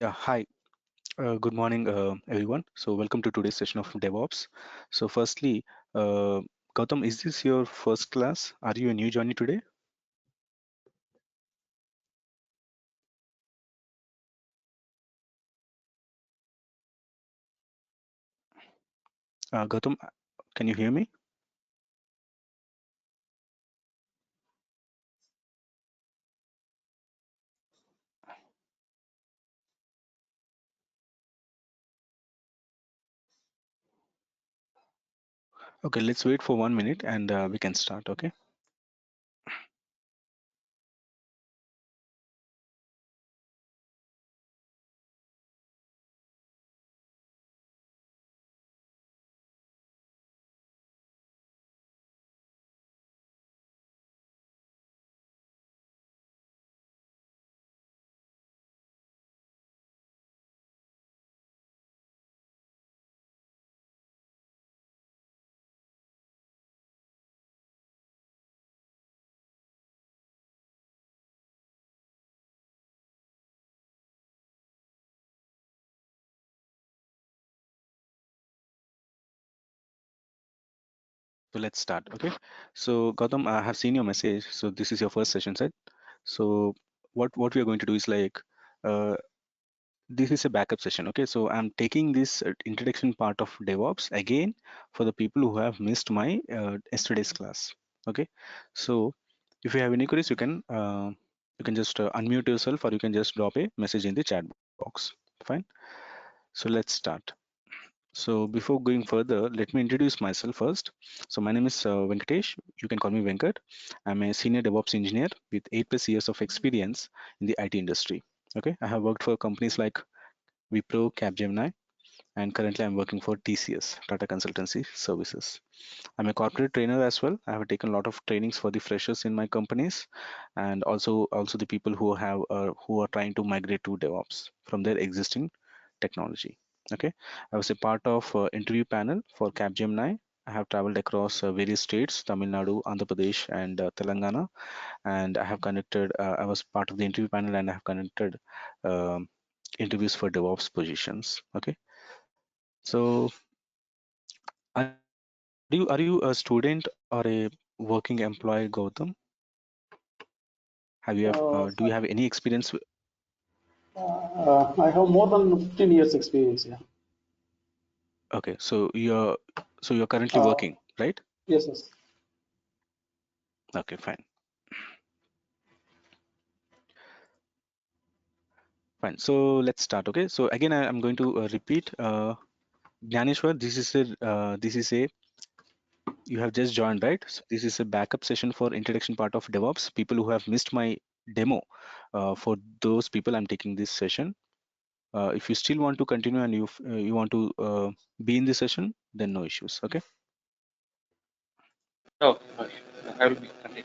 Yeah, hi. Good morning, everyone. So, welcome to today's session of DevOps. So, firstly, uh, Gautam, is this your first class? Are you a new joinee today? Gautam, can you hear me? Okay, let's wait for 1 minute and we can start. Okay. So let's start. Okay. So Gautam, I have seen your message. So this is your first session, right? So what we are going to do is like uh, this is a backup session. Okay, so I'm taking this introduction part of DevOps again for the people who have missed my yesterday's class. Okay, so if you have any queries, you can just unmute yourself or you can just drop a message in the chat box. Fine. So let's start. So before going further, let me introduce myself first. So my name is Venkatesh. You can call me Venkat. I'm a senior DevOps engineer with 8+ years of experience in the IT industry. Okay, I have worked for companies like Wipro, Capgemini, and currently I'm working for TCS, Tata Consultancy Services. I'm a corporate trainer as well. I have taken a lot of trainings for the freshers in my companies, and also the people who are trying to migrate to DevOps from their existing technology. Okay, I was a part of interview panel for Capgemini. I have traveled across various states, Tamil Nadu, Andhra Pradesh, and Telangana, and I have conducted. I was part of the interview panel, and I have conducted um, interviews for DevOps positions. Okay, so are you a student or a working employee, Gautam? Do you have any experience? I have more than 15 years experience. Yeah. Okay, so you're currently Uh, working, right? yes, yes. Okay, fine, fine. So let's start. Okay, so again, I'm going to repeat. Jnaneshwar, this is a you have just joined, right? So this is a backup session for introduction part of DevOps. People who have missed my demo, for those people, I'm taking this session. If you still want to continue and you want to be in this session, then no issues. Okay. Okay, I will be continue.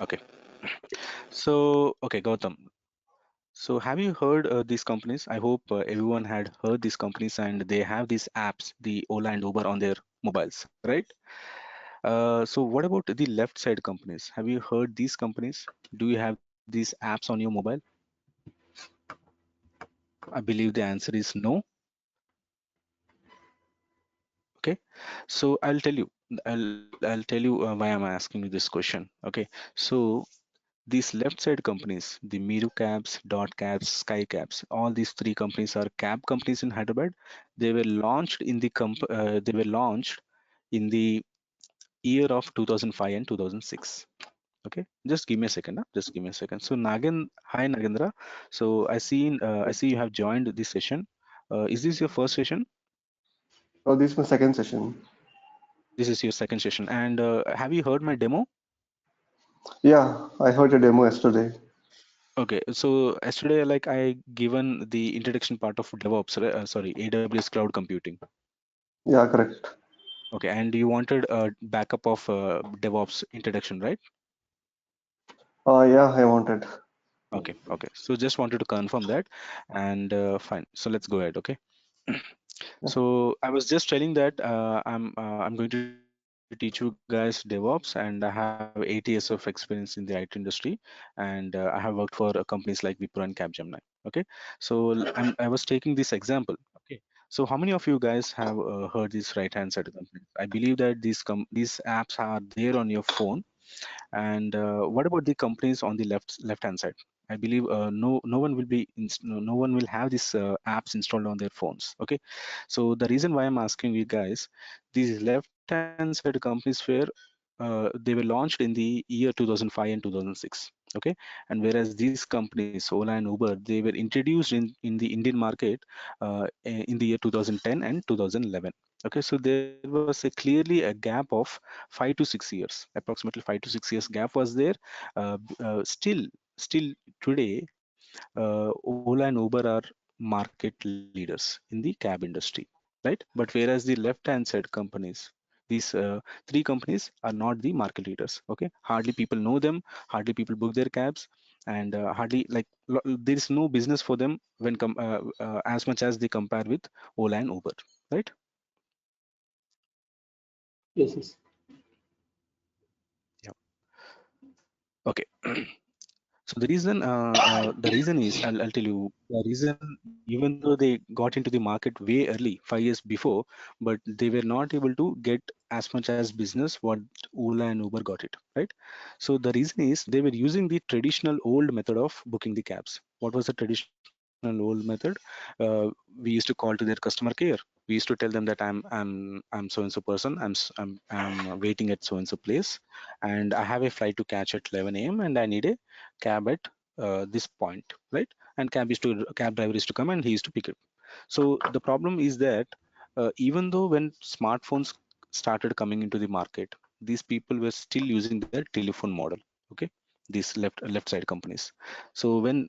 Okay. So, okay, Gautam. So, have you heard these companies? I hope everyone had heard these companies and they have these apps, the Ola and Uber on their mobiles, right? So, what about the left side companies? Have you heard these companies? Do you have these apps on your mobile? I believe the answer is no. Okay. So, I'll tell you why I'm asking you this question. Okay. So, these left side companies, the Meru Cabs, Dot Cabs, Sky Cabs, all these three companies are cab companies in Hyderabad. They were launched in the year of 2005 and 2006. Okay, just give me a second. Just give me a second. So hi Nagendra. So I see you have joined this session. Is this your first session? Oh, this is my second session. This is your second session. And have you heard my demo? Yeah, I heard a demo yesterday. Okay, so yesterday, like I given the introduction part of DevOps, sorry, AWS Cloud Computing. Yeah, correct. Okay, and you wanted a backup of DevOps introduction, right? Yeah, I wanted. Okay. So just wanted to confirm that, and fine. So let's go ahead. Okay. Yeah. So I was just telling that I'm going to take teach you guys DevOps, and I have 8 years of experience in the IT industry, and I have worked for companies like Wipro and Capgemini. Okay, so I was taking this example. Okay, so how many of you guys have heard this right-hand side companies? I believe that these apps are there on your phone. And what about the companies on the left-hand side? I believe no one will no one will have these apps installed on their phones. Okay, so the reason why I'm asking you guys, these left-hand side companies they were launched in the year 2005 and 2006. Okay, and whereas these companies, Ola and Uber, they were introduced in the Indian market in the year 2010 and 2011. Okay, so there was clearly a gap of 5 to 6 years, approximately 5 to 6 years gap was there. Still today, Ola and Uber are market leaders in the cab industry, right? But whereas the left-hand side companies, these three companies are not the market leaders. Okay, hardly people know them, hardly people book their cabs, and hardly there is no business for them when as much as they compare with Ola and Uber, right? Yes, yes. Yeah. Okay. So the reason is, I'll tell you the reason. Even though they got into the market way early, 5 years before, but they were not able to get as much as business what Ola and Uber got it, right? So the reason is they were using the traditional old method of booking the cabs. What was the traditional old method? We used to call to their customer care. We used to tell them that I'm so and so person. I'm waiting at so and so place, and I have a flight to catch at 11 a.m. and I need a cab at this point, right? And cab driver is to come and he is to pick it. So the problem is that even though when smartphones started coming into the market, these people were still using their telephone model. Okay, these left side companies. So when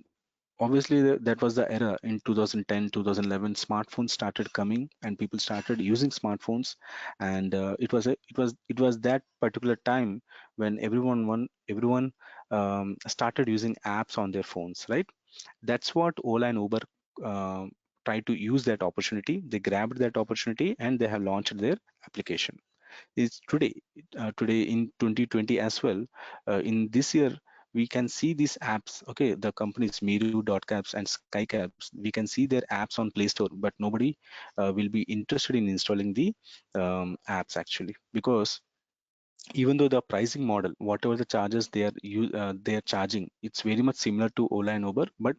obviously that was the era in 2010 2011, smartphones started coming and people started using smartphones, and it was that particular time when everyone started using apps on their phones, right? That's what Ola and Uber uh, tried to use that opportunity. They grabbed that opportunity and they have launched their application. Is today in 2020 as well. In this year, we can see these apps. Okay, the companies Miru.cabs and SkyCabs, we can see their apps on Play Store, but nobody will be interested in installing the apps actually, because even though the pricing model, whatever the charges they are charging, it's very much similar to Ola and Uber, but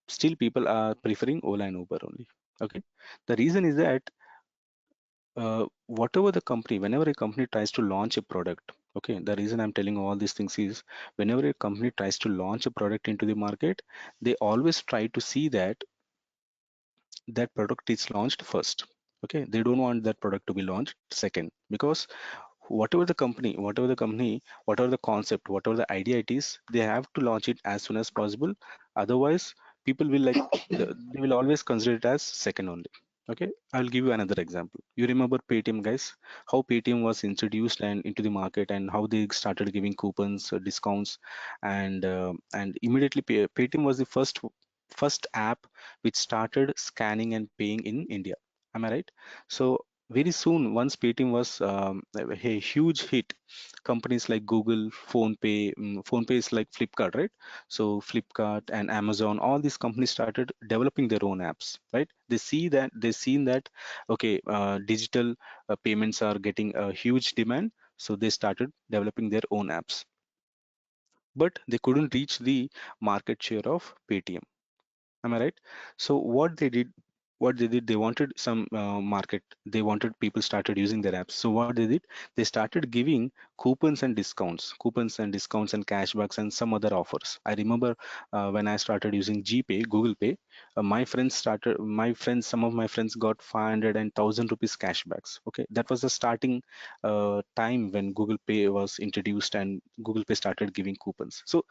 still people are preferring Ola and Uber only. Okay, the reason is that whatever the company, whenever a company tries to launch a product, okay, the reason I'm telling all these things is whenever a company tries to launch a product into the market, they always try to see that that product is launched first. Okay, they don't want that product to be launched second, because whatever the concept, whatever the idea it is, they have to launch it as soon as possible. Otherwise, people will they will always consider it as second only. Okay, I'll give you another example. You remember Paytm, guys? How Paytm was introduced and into the market, and how they started giving coupons, discounts, and immediately Paytm was the first app which started scanning and paying in India. Am I right? So very soon, once Paytm was a huge hit, companies like Google, PhonePe is like Flipkart, right? So Flipkart and Amazon, all these companies started developing their own apps, right? They seen that okay, digital payments are getting a huge demand, so they started developing their own apps, but they couldn't reach the market share of Paytm. Am I right? So what they did, they wanted some market. They wanted people started using their apps. So what they did, they started giving coupons and discounts and cashbacks and some other offers. I remember when I started using GPay, Google Pay, some of my friends got 500 and 1,000 rupees cashbacks. Okay, that was the starting time when Google Pay was introduced and Google Pay started giving coupons. So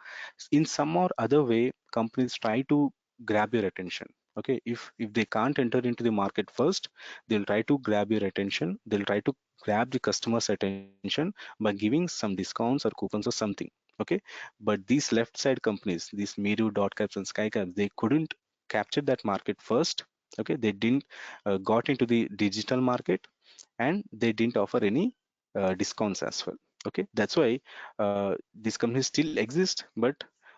in some or other way, companies try to grab your attention. Okay, if they can't enter into the market first, they'll try to grab your attention, they'll try to grab the customer's attention by giving some discounts or coupons or something. Okay, but these left side companies, these Meru, Dotcaps and Skycaps, they couldn't capture that market first. Okay, they didn't got into the digital market, and they didn't offer any discounts as well. Okay, that's why these companies still exist, but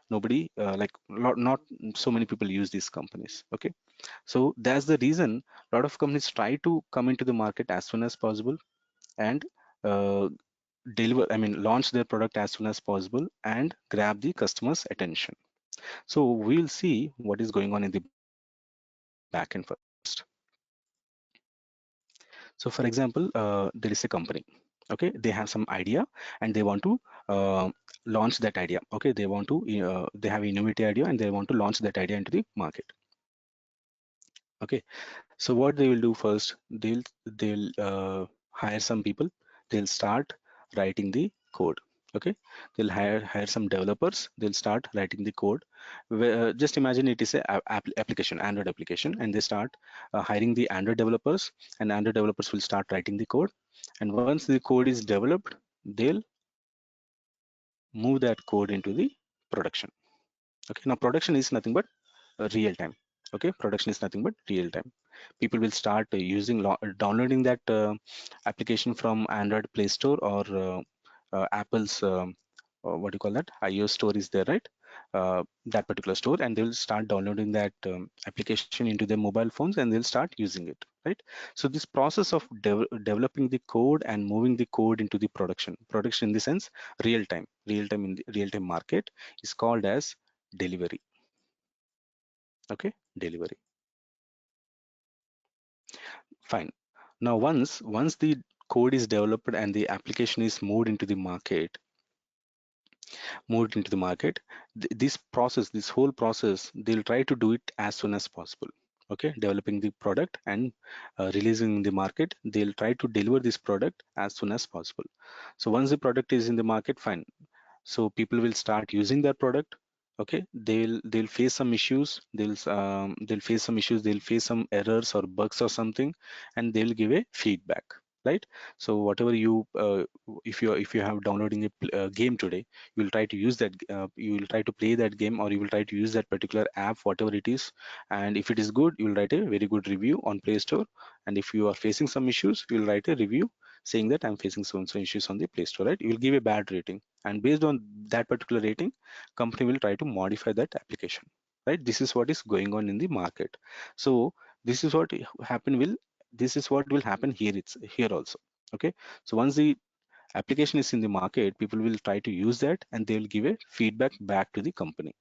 nobody not so many people use these companies. Okay, so that's the reason a lot of companies try to come into the market as soon as possible and uh, launch their product as soon as possible and grab the customer's attention. So we'll see what is going on in the backend first. So for example, there is a company, okay, they have some idea and they want to uh, launch that idea. Okay, they have innovative idea and they want to launch that idea into the market. Okay, so what they will do first, they'll hire some people, they'll start writing the code. Okay, they'll hire some developers, they'll start writing the code. Just imagine it is a application, Android application, and they start hiring the Android developers, and Android developers will start writing the code. And once the code is developed, they'll move that code into the production. Okay, now production is nothing but real time. Okay, production is nothing but real time. People will start downloading that application from Android Play Store or Apple's what do you call that, iOS store is there, right? That particular store, and they will start downloading that application into their mobile phones and they'll start using it, right? So this process of developing the code and moving the code into the production in the sense real time in the real-time market is called as delivery. Okay, delivery. Fine. Now once the code is developed and the application is moved into the market, this whole process, they'll try to do it as soon as possible. Okay, developing the product and releasing in the market, they'll try to deliver this product as soon as possible. So once the product is in the market, fine, so people will start using their product. Okay, they'll face some issues, they'll face some errors or bugs or something, and they'll give a feedback, right? So whatever if you have downloading a game today, you will try to use that you will try to play that game, or you will try to use that particular app, whatever it is, and if it is good, you will write a very good review on Play Store. And if you are facing some issues, you will write a review saying that I'm facing so and so issues on the Play Store, right? You will give a bad rating, and based on that particular rating, company will try to modify that application, right? This is what is going on in the market. So this is what happen will this is what will happen here, it's here also. Okay, so once the application is in the market, people will try to use that and they will give a feedback back to the company.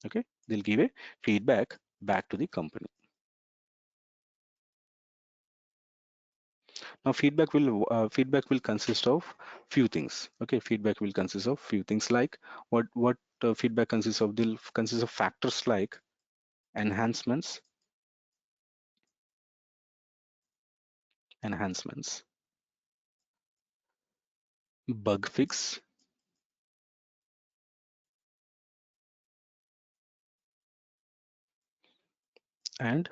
Okay, they'll give a feedback back to the company. Now feedback will consist of few things. Okay, feedback will consist of few things like what feedback consists of. They'll consist of factors like enhancements, enhancements, bug fix, and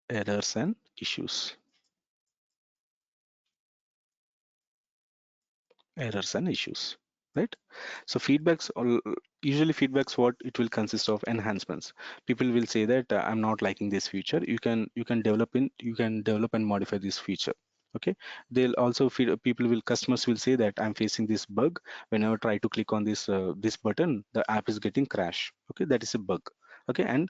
errors and issues. Errors and issues, right? So usually feedbacks, what it will consist of: enhancements. People will say that I'm not liking this feature, you can develop and modify this feature. Okay, they'll also customers will say that I'm facing this bug. Whenever I try to click on this button, the app is getting crash. Okay, that is a bug. Okay, and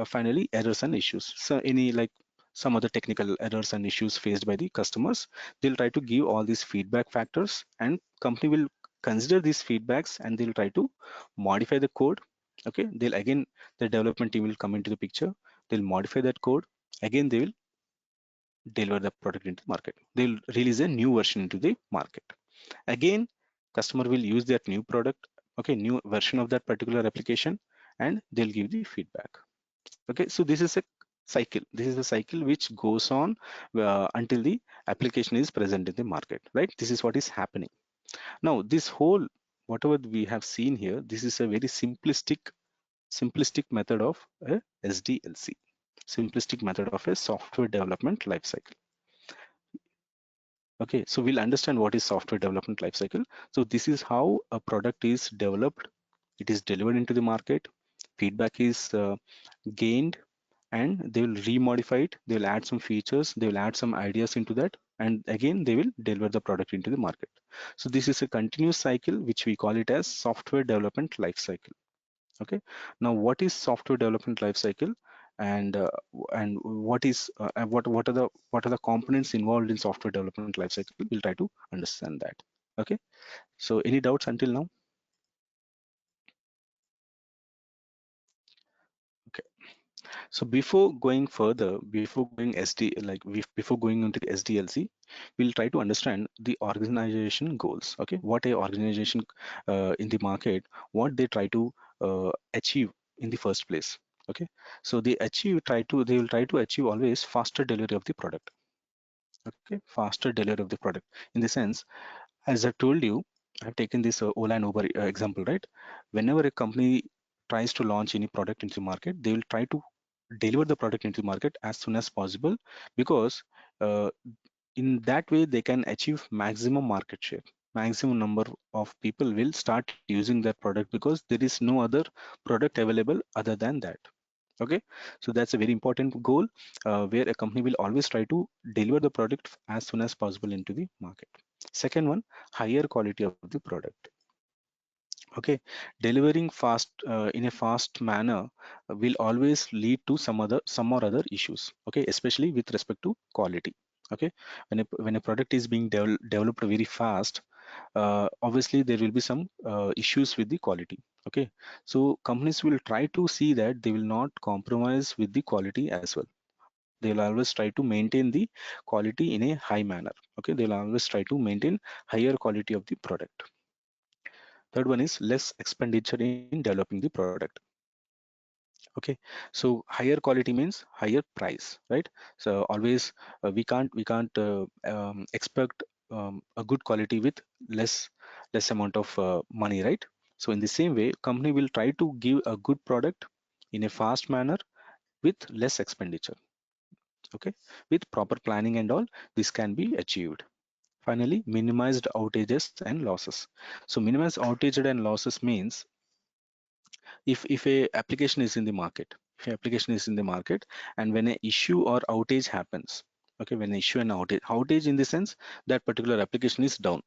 finally, errors and issues. So any like some other technical errors and issues faced by the customers, they'll try to give all these feedback factors, and company will consider these feedbacks and they'll try to modify the code. Okay, the development team will come into the picture, they'll modify that code, again they will deliver the product into the market, they'll release a new version into the market. Again, customer will use that new product, okay, new version of that particular application, and they'll give the feedback. Okay, so this is a cycle which goes on until the application is present in the market, right? This is what is happening. Now this whole, whatever we have seen here, this is a very simplistic method of a SDLC, simplistic method of a software development lifecycle. Okay, so we'll understand what is software development lifecycle. So this is how a product is developed, it is delivered into the market, feedback is gained, and they will remodify it, they will add some features, they will add some ideas into that, and again they will deliver the product into the market. So this is a continuous cycle which we call it as software development life cycle. Okay, now what is software development life cycle, and what is what are the components involved in software development life cycle? We'll try to understand that. Okay, so any doubts until now? Okay, so before going further, before going before going into the SDLC, we'll try to understand the organization goals. Okay, what a organization in the market, what they try to achieve in the first place. Okay, so they will try to achieve always faster delivery of the product. Okay, faster delivery of the product, in the sense, as I told you, I've taken this Ola and Uber example, right? Whenever a company tries to launch any product into the market, they will try to deliver the product into the market as soon as possible, because uh, in that way they can achieve maximum market share. Maximum number of people will start using that product because there is no other product available other than that. Okay, so that's a very important goal, where a company will always try to deliver the product as soon as possible into the market. Second one, higher quality of the product. Okay, delivering fast in a fast manner will always lead to some or other issues. Okay, especially with respect to quality. Okay, when a product is being developed very fast, obviously there will be some issues with the quality. Okay, so companies will try to see that they will not compromise with the quality as well. They'll always try to maintain the quality in a high manner. Okay, they'll always try to maintain higher quality of the product. Third one is less expenditure in developing the product. Okay, so higher quality means higher price, right? So always we can't expect a good quality with less amount of money, right? So in the same way, company will try to give a good product in a fast manner with less expenditure. Okay, with proper planning and all, this can be achieved. Finally, minimized outages and losses. So minimized outages and losses means, if a application is in the market, if a application is in the market, and when an issue or outage happens, okay, when an issue and outage in the sense that particular application is down.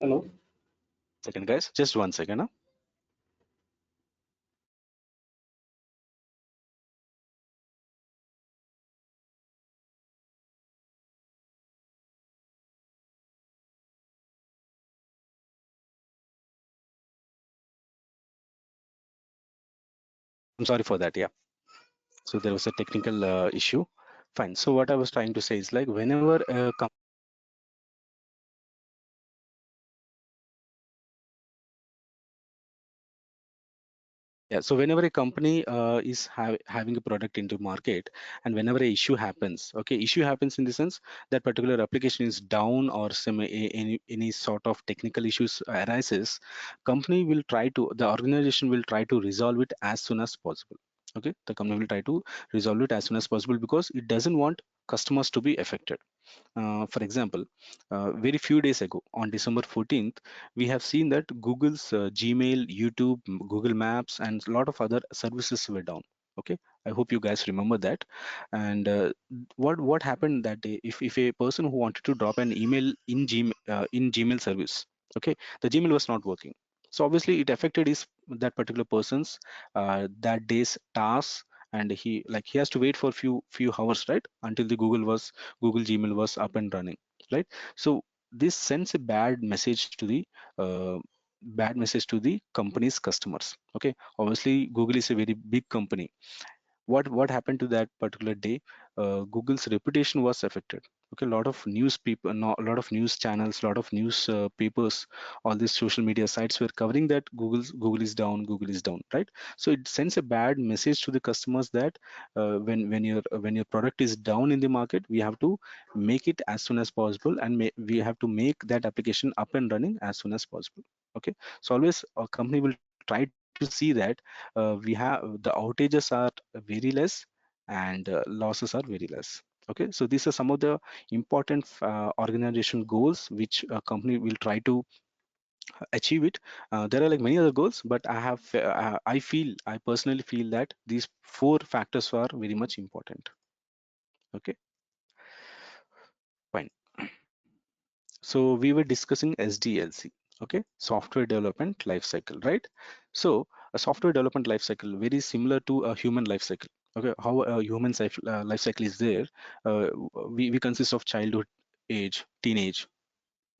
Hello. Second, guys, just 1 second. Huh? I'm sorry for that. Yeah. So there was a technical issue. Fine. So what I was trying to say is, like, whenever a Yeah, so whenever a company is having a product into market, and whenever a issue happens, okay, issue happens in the sense that particular application is down, or any sort of technical issues arises, company will try to, the organization will try to resolve it as soon as possible. Okay, the company will try to resolve it as soon as possible because it doesn't want customers to be affected. For example, very few days ago on December 14th, we have seen that Google's Gmail, YouTube, Google Maps, and a lot of other services were down. Okay, I hope you guys remember that. And what happened that day? If a person who wanted to drop an email in Gmail service, okay, the Gmail was not working. So obviously it affected his that particular person's that day's tasks, and he has to wait for few hours, right, until the Google Gmail was up and running, right? So this sends a uh, bad message to the company's customers. Okay, obviously Google is a very big company. What happened to that particular day? Google's reputation was affected. Okay, a lot of news people, no, a lot of news channels, a lot of news papers, all these social media sites were covering that Google is down, right? So it sends a bad message to the customers that when your product is down in the market, we have to make it as soon as possible, and we have to make that application up and running as soon as possible. Okay, so always a company will try to see that we have the outages are very less and losses are very less. Okay, so these are some of the important organization goals which a company will try to achieve it. There are like many other goals, but I personally feel that these four factors are very much important. Okay, fine. So we were discussing SDLC, okay, software development lifecycle, right? So a software development lifecycle very similar to a human lifecycle. Okay, how a human life cycle is there. We consist of childhood age, teenage,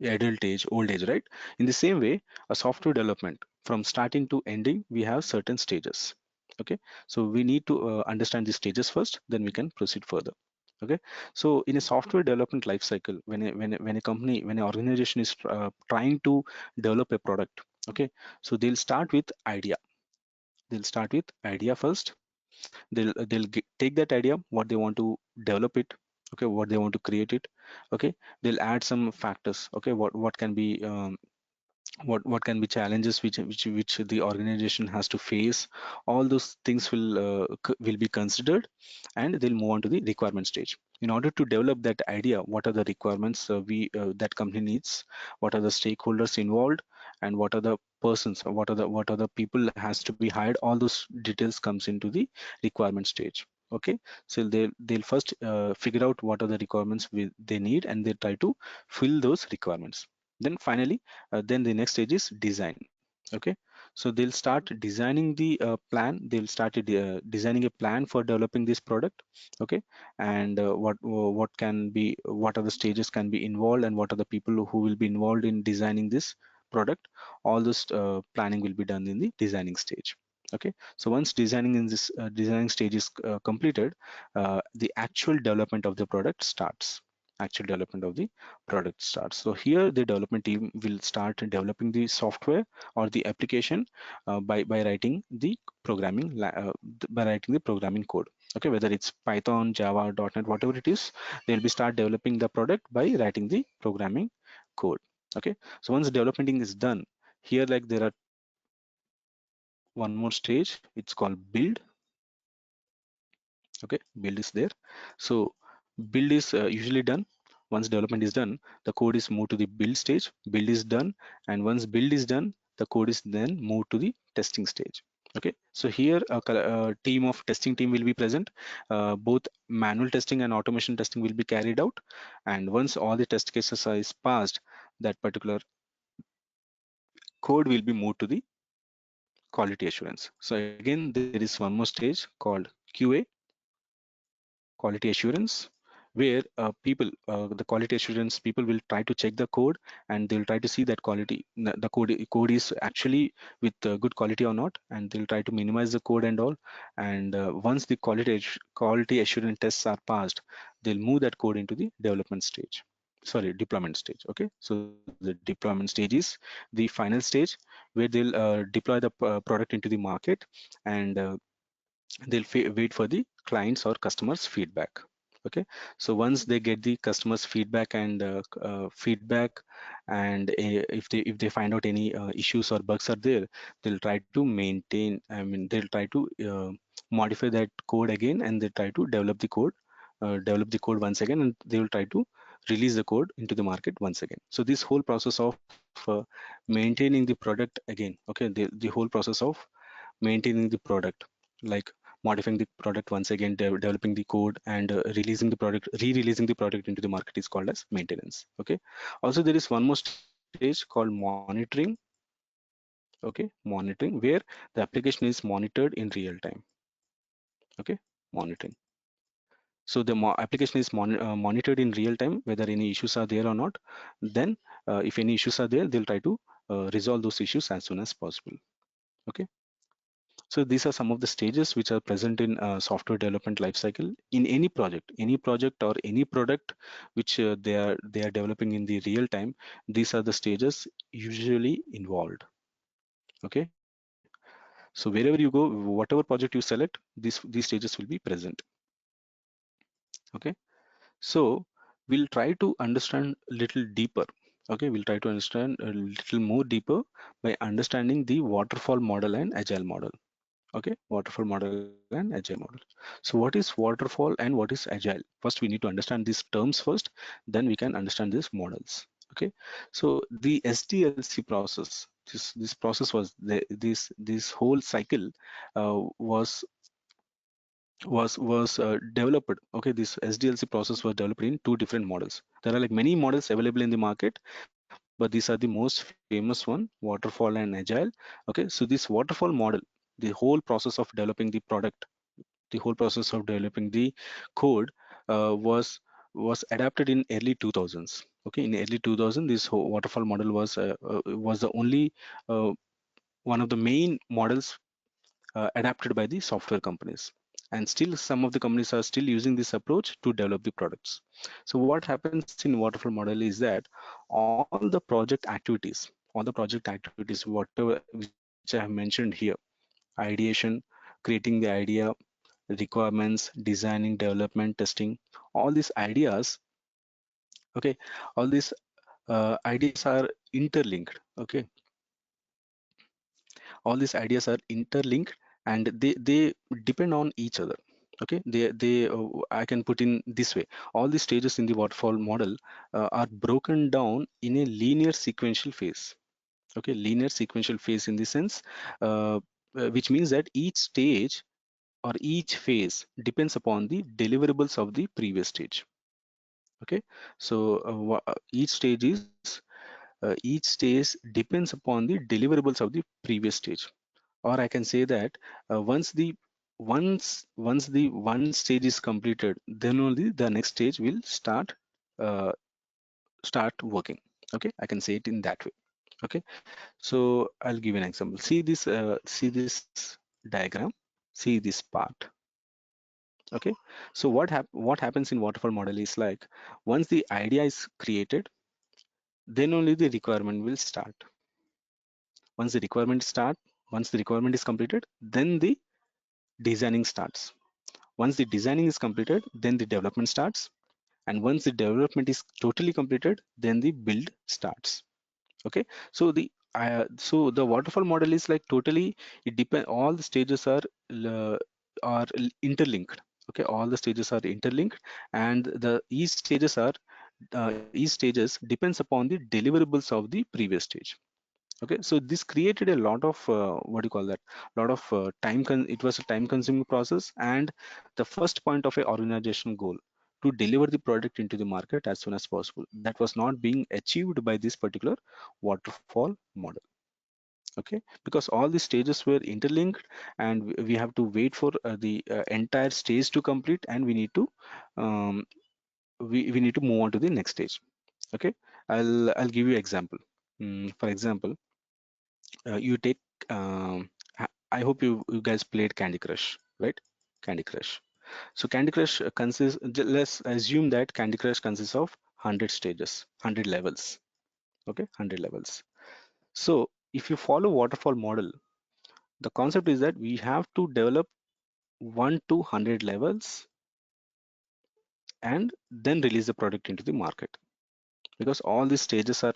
adult age, old age, right? In the same way, a software development from starting to ending, we have certain stages. Okay, so we need to understand the stages first, then we can proceed further. Okay, so in a software development life cycle, when a company, when an organization is trying to develop a product, okay, so they'll start with idea. They'll start with idea first. They'll take that idea, what they want to develop it, okay, what they want to create it, okay. They'll add some factors, okay, what can be what can be challenges which the organization has to face. All those things will be considered, and they'll move on to the requirement stage. In order to develop that idea, what are the requirements we that company needs, what are the stakeholders involved, and what are the persons, what are the people has to be hired, all those details comes into the requirement stage. Okay, so they'll first figure out what are the requirements they need, and they try to fill those requirements. Then finally, then the next stage is design. Okay, so they'll start designing the plan. They'll start designing a plan for developing this product. Okay, and what are the stages can be involved, and what are the people who will be involved in designing this product. All this planning will be done in the designing stage. Okay, so once designing in this designing stage is completed, the actual development of the product starts. Actual development of the product starts. So here the development team will start developing the software or the application by writing the by writing the programming code. Okay, whether it's Python, Java, .NET, whatever it is, they'll be start developing the product by writing the programming code. Okay, so once development is done, here like there are one more stage. It's called build. Okay, build is there. So build is usually done. Once development is done, the code is moved to the build stage. Build is done, and once build is done, the code is then moved to the testing stage. Okay, so here a team of testing team will be present. Both manual testing and automation testing will be carried out, and once all the test cases are is passed, that particular code will be moved to the quality assurance. So again, there is one more stage called QA, quality assurance, where the quality assurance people will try to check the code, and they'll try to see that the code is actually with good quality or not, and they'll try to minimize the code and all. And once the quality assurance tests are passed, they'll move that code into the development stage. Sorry, deployment stage. Okay, so the deployment stage is the final stage where they'll deploy the product into the market, and they'll wait for the clients or customers feedback. Okay, so once they get the customers feedback and if they find out any issues or bugs are there, they'll try to maintain, I mean they'll try to modify that code again, and they try to develop the code once again, and they will try to release the code into the market once again. So this whole process of maintaining the product again, okay, the whole process of maintaining the product, like modifying the product once again, developing the code, and releasing the product, re-releasing the product into the market is called as maintenance. Okay, also there is one more stage called monitoring. Okay, monitoring, where the application is monitored in real time. Okay, monitoring. So the application is monitored in real time, whether any issues are there or not. Then if any issues are there, they'll try to resolve those issues as soon as possible. Okay, so these are some of the stages which are present in software development lifecycle in any project or any product which they are developing in the real time. These are the stages usually involved. Okay, so wherever you go, whatever project you select, these stages will be present. Okay, so we'll try to understand a little deeper. Okay, we'll try to understand a little more deeper by understanding the waterfall model and agile model. Okay, waterfall model and agile model. So what is waterfall and what is agile? First, we need to understand these terms first, then we can understand these models. Okay, so the SDLC process, this process was this whole cycle was developed. Okay, this SDLC process was developed in two different models. There are like many models available in the market, but these are the most famous one, waterfall and agile. Okay, so this waterfall model, the whole process of developing the product, the whole process of developing the code was adapted in early 2000s. Okay, in early 2000, this whole waterfall model was the only uh, one of the main models adapted by the software companies, and still some of the companies are still using this approach to develop the products. So what happens in waterfall model is that all the project activities, whatever which I have mentioned here, ideation, creating the idea, requirements, designing, development, testing, all these ideas, okay, all these ideas are interlinked. Okay, all these ideas are interlinked and they depend on each other. Okay, I can put in this way: all the stages in the waterfall model are broken down in a linear sequential phase. Okay, linear sequential phase in the sense, which means that each stage or each phase depends upon the deliverables of the previous stage. Okay, so each stage depends upon the deliverables of the previous stage. Or I can say that once the one stage is completed, then only the next stage will uh, start working. Okay, I can say it in that way. Okay, so I'll give an example. See this diagram, see this part. Okay, so what happens in waterfall model is like, once the idea is created, then only the requirement will start. Once the requirement start, once the requirement is completed, then the designing starts. Once the designing is completed, then the development starts. And once the development is totally completed, then the build starts. Okay, so the waterfall model is like totally, it depend, all the stages interlinked. Okay, all the stages are interlinked, and the each stages depends upon the deliverables of the previous stage. Okay, so this created a lot of what do you call that, lot of it was a time consuming process, and the first point of a organizational goal to deliver the product into the market as soon as possible, that was not being achieved by this particular waterfall model. Okay, because all the stages were interlinked, and we have to wait for the entire stage to complete, and um, we need to move on to the next stage. Okay, I'll give you example. For example, you take I hope you guys played Candy Crush, right? Candy Crush. So Candy Crush let's assume that Candy Crush consists of 100 stages, 100 levels. Okay, 100 levels. So if you follow waterfall model, the concept is that we have to develop 1 to 100 levels and then release the product into the market, because all these stages are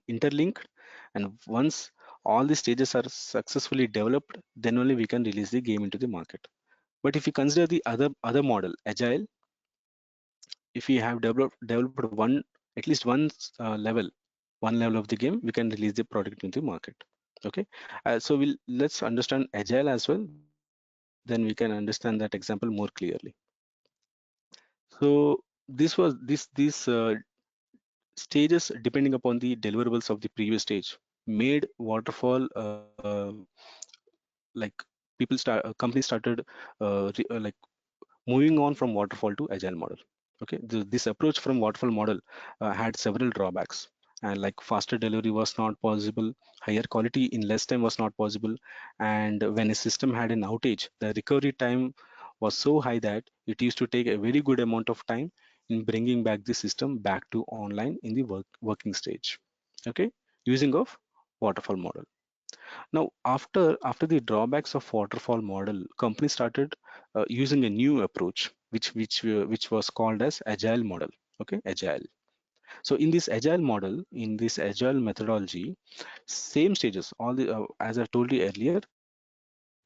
interlinked, and once all the stages are successfully developed, then only we can release the game into the market. But if you consider the other model, agile, if we have developed one, at least one level of the game, we can release the product into the market. Okay, so let's understand agile as well, then we can understand that example more clearly. So this was this stages depending upon the deliverables of the previous stage made waterfall like companies started like moving on from waterfall to agile model. Okay, this approach from waterfall model had several drawbacks, and like faster delivery was not possible, higher quality in less time was not possible, and when a system had an outage, the recovery time was so high that it used to take a very good amount of time in bringing back the system back to online in the working stage. Okay, using of waterfall model. Now, after the drawbacks of waterfall model, companies started using a new approach, which was called as agile model. Okay, agile. So in this agile model, in this agile methodology, same stages, all the as I told you earlier,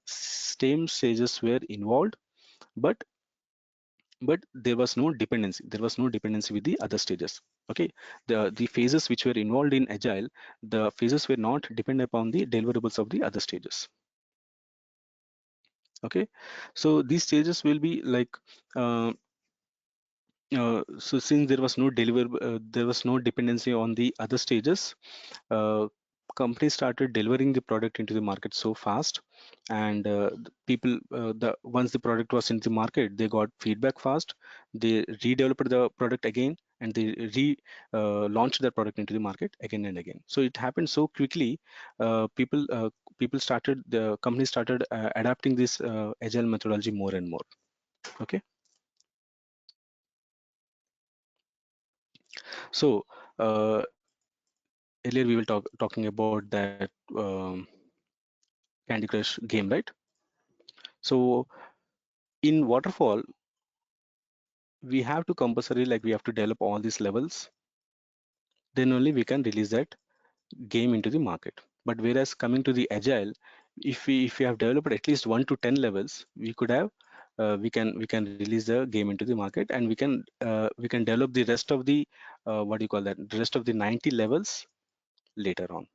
same stages were involved, but there was no dependency. There was no dependency with the other stages. Okay, the phases which were involved in agile, the phases were not dependent upon the deliverables of the other stages. Okay, so these stages will be like uh, so since there was no there was no dependency on the other stages, uh, companies started delivering the product into the market so fast, and the people the once the product was in the market, they got feedback fast, they redeveloped the product again, and they launched the product into the market again and again. So it happened so quickly. People started, the companies started adapting this agile methodology more and more. Okay, so earlier we were talking about that Candy Crush game, right? So in Waterfall, we have to compulsory, like we have to develop all these levels, then only we can release that game into the market. But whereas coming to the agile, if we have developed at least 1 to 10 levels, we could have we can release the game into the market, and we can develop the rest of the what do you call that, the rest of the 90 levels later on.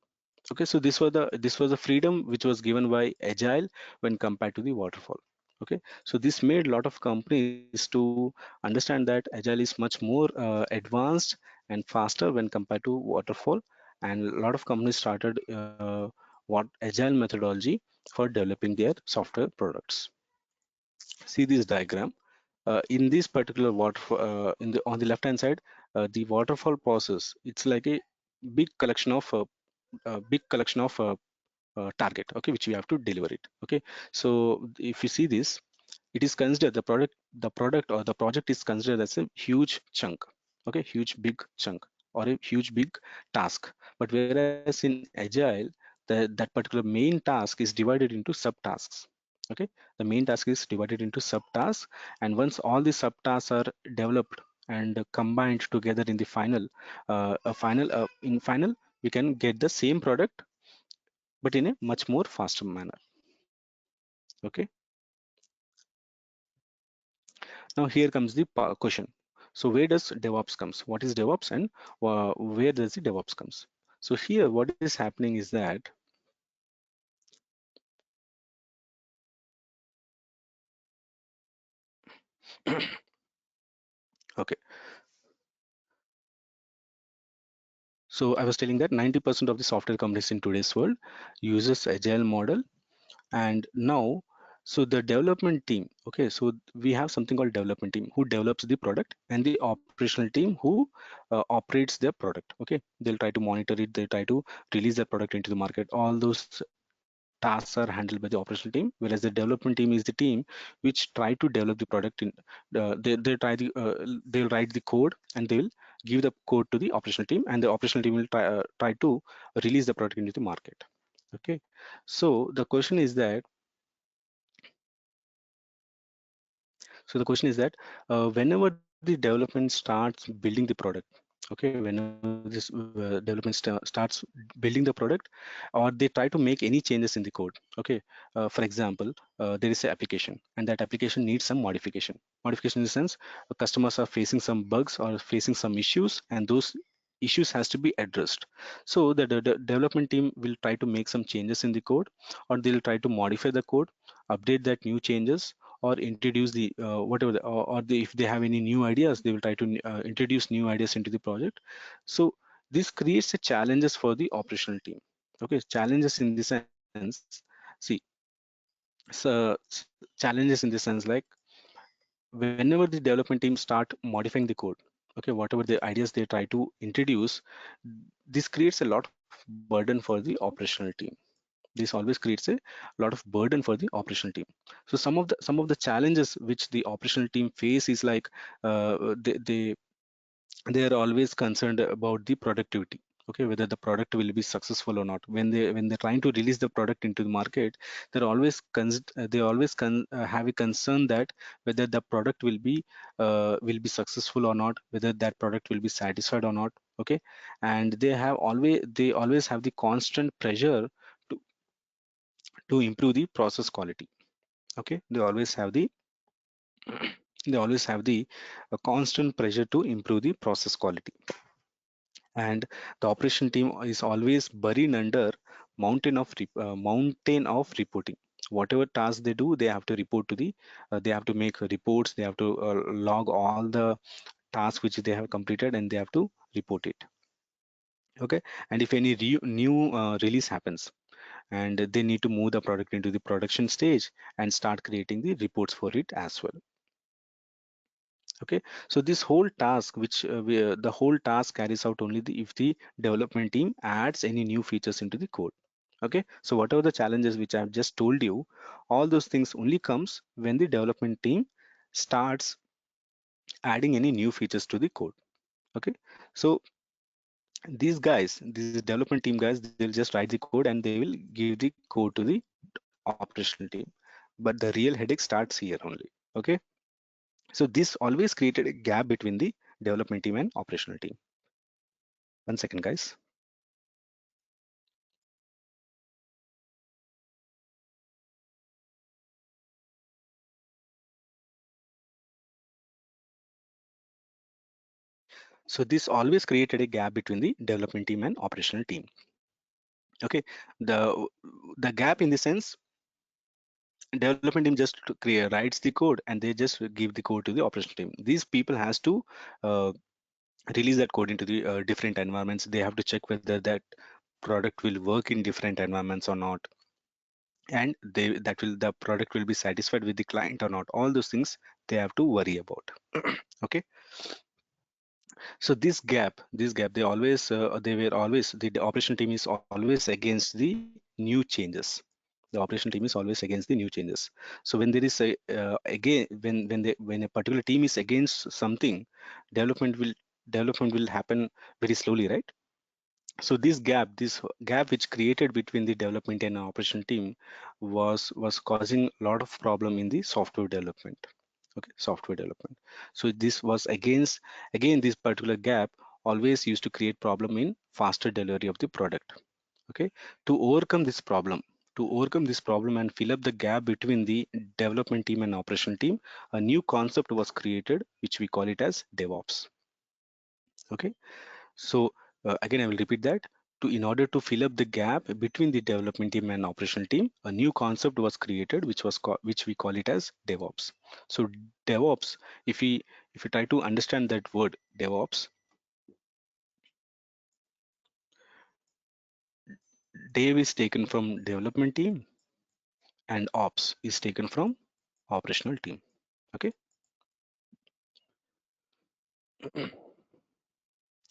Okay, so this was the freedom which was given by agile when compared to the waterfall. Okay, so this made a lot of companies to understand that agile is much more advanced and faster when compared to waterfall, and a lot of companies started what agile methodology for developing their software products. See this diagram. In this particular waterfall, in the on the left hand side, the waterfall process, it's like a big collection of target, okay, which we have to deliver it. Okay, so if you see this, it is considered, the product or the project is considered as a huge chunk. Okay, huge big chunk, or a huge big task. But whereas in agile, that particular main task is divided into subtasks. Okay, the main task is divided into subtasks, and once all the subtasks are developed and combined together in the final, we can get the same product, but in a much more faster manner. Okay, now here comes the question. So where does DevOps comes? What is DevOps, and where does the DevOps comes? So here what is happening is that okay, so I was telling that 90% of the software companies in today's world uses agile model. And now, so the development team, okay, so we have something called development team who develops the product, and the operational team who operates their product. Okay, they'll try to monitor it, they try to release their product into the market. All those tasks are handled by the operational team, whereas the development team is the team which try to develop the product in they'll write the code, and they will give the code to the operational team, and the operational team will try to release the product into the market. Okay, so the question is that whenever the development starts building the product, okay, whenever this development starts building the product, or they try to make any changes in the code. Okay, for example, there is an application, and that application needs some modification in the sense customers are facing some bugs or facing some issues, and those issues has to be addressed. So the development team will try to make some changes in the code, or they'll try to modify the code, update that new changes, or introduce the whatever if they have any new ideas, they will try to introduce new ideas into the project. So this creates a challenges for the operational team. Okay, challenges in the sense, see, challenges in the sense like whenever the development team start modifying the code, okay, whatever the ideas they try to introduce, this creates a lot of burden for the operational team. This always creates a lot of burden for the operational team. So some of the challenges which the operational team face is like they are always concerned about the productivity. Okay, whether the product will be successful or not. When they're trying to release the product into the market, they always have a concern that whether the product will be successful or not, whether that product will be satisfied or not. Okay, and they always have the constant pressure to improve the process quality. Okay, they always have the constant pressure to improve the process quality. And the operation team is always buried under mountain of reporting. Whatever task they do, they have to report to the they have to make reports, they have to log all the tasks which they have completed, and they have to report it. Okay, and if any new release happens, and they need to move the product into the production stage and start creating the reports for it as well. Okay, so this whole task the whole task carries out only if the development team adds any new features into the code. Okay, so whatever the challenges which I've just told you, all those things only comes when the development team starts adding any new features to the code. Okay, so these development team guys, they'll just write the code and they will give the code to the operational team, but the real headache starts here only. Okay, so this always created a gap between the development team and operational team. One second, guys. So this always created a gap between the development team and operational team. Okay, the gap in the sense, development team just writes the code and they just give the code to the operational team. These people has to uh, release that code into the different environments. They have to check whether that product will work in different environments or not, and the product will be satisfied with the client or not. All those things they have to worry about. Okay, so they always they were always the operation team is always against the new changes. The operation team is always against the new changes. So when there is a again when a particular team is against something, development will happen very slowly, right? So this gap which created between the development and operation team was causing a lot of problem in the software development. Okay, software development. So this was again this particular gap always used to create problem in faster delivery of the product. Okay, to overcome this problem, and fill up the gap between the development team and operational team, a new concept was created which we call it as DevOps. Okay, so again, I will repeat that. In order to fill up the gap between the development team and operational team, a new concept was created, which we call it as DevOps. So DevOps, if we try to understand that word DevOps, Dev is taken from development team and Ops is taken from operational team. Okay.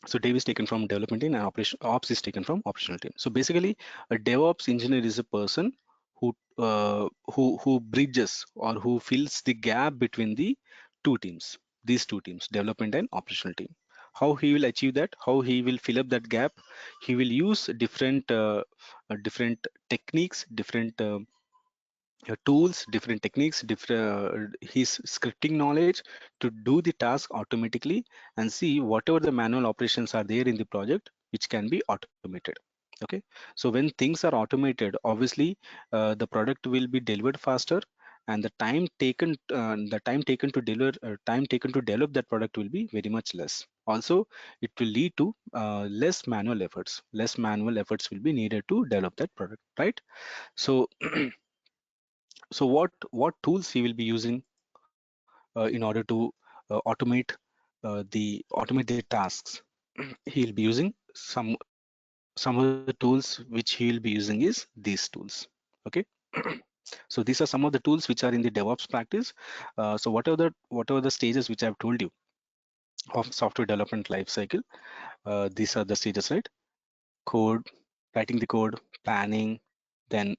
So dev is taken from development team and ops is taken from operational team. So basically, a DevOps engineer is a person who bridges or who fills the gap between the these two teams, development and operational team. How he will achieve that? How he will fill up that gap? He will use different techniques, different tools, different techniques, different his scripting knowledge to do the task automatically and see whatever the manual operations are there in the project, which can be automated. Okay, so when things are automated, obviously the product will be delivered faster, and the time taken to develop that product will be very much less. Also, it will lead to less manual efforts. Less manual efforts will be needed to develop that product, right? So so what tools he will be using in order to automate the tasks? He'll be using some of the tools which he will be using is these tools. Okay. So these are some of the tools which are in the DevOps practice. So whatever the stages which I've told you of software development life cycle, these are the stages, right? Code, writing the code, planning, then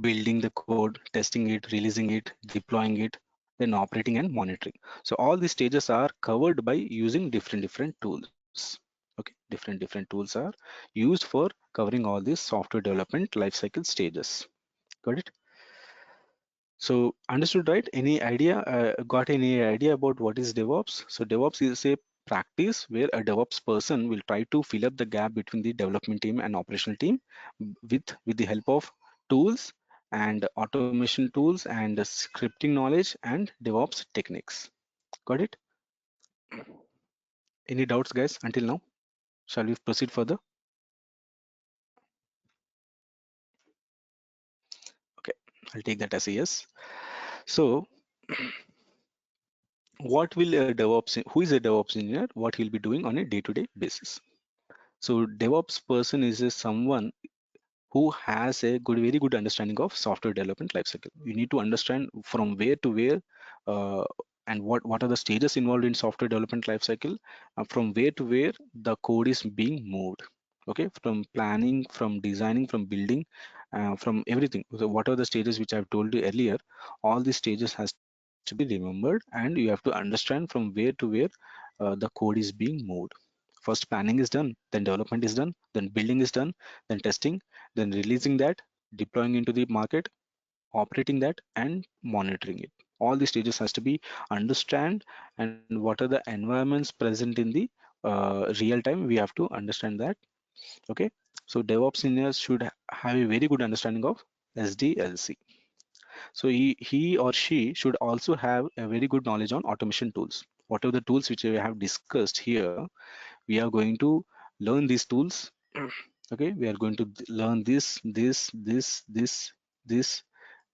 building the code, testing it, releasing it, deploying it, then operating and monitoring. So all these stages are covered by using different tools. Okay. different tools are used for covering all these software development lifecycle stages. Got it? So understood, right? Any idea? Got any idea about what is DevOps? So DevOps is a practice where a DevOps person will try to fill up the gap between the development team and operational team with the help of tools and automation tools and scripting knowledge and DevOps techniques. Got it? Any doubts, guys, until now? Shall we proceed further? Okay, I'll take that as a yes. So what will a DevOps, who is a DevOps engineer, what he'll be doing on a day-to-day basis? So DevOps person is someone who has a very good understanding of software development lifecycle. You need to understand from where to where, uh, and what are the stages involved in software development lifecycle, from where to where the code is being moved. Okay, from planning, from designing, from building, from everything. So what are the stages which I've told you earlier? All these stages has to be remembered, and you have to understand from where to where the code is being moved. First planning is done, then development is done, then building is done, then testing, then releasing that, deploying into the market, operating that, and monitoring it. All these stages has to be understand, and what are the environments present in the real time. We have to understand that. Okay, so DevOps engineers should have a very good understanding of SDLC. So he or she should also have a very good knowledge on automation tools. Whatever the tools which we have discussed here, we are going to learn these tools. Okay, we are going to learn this and this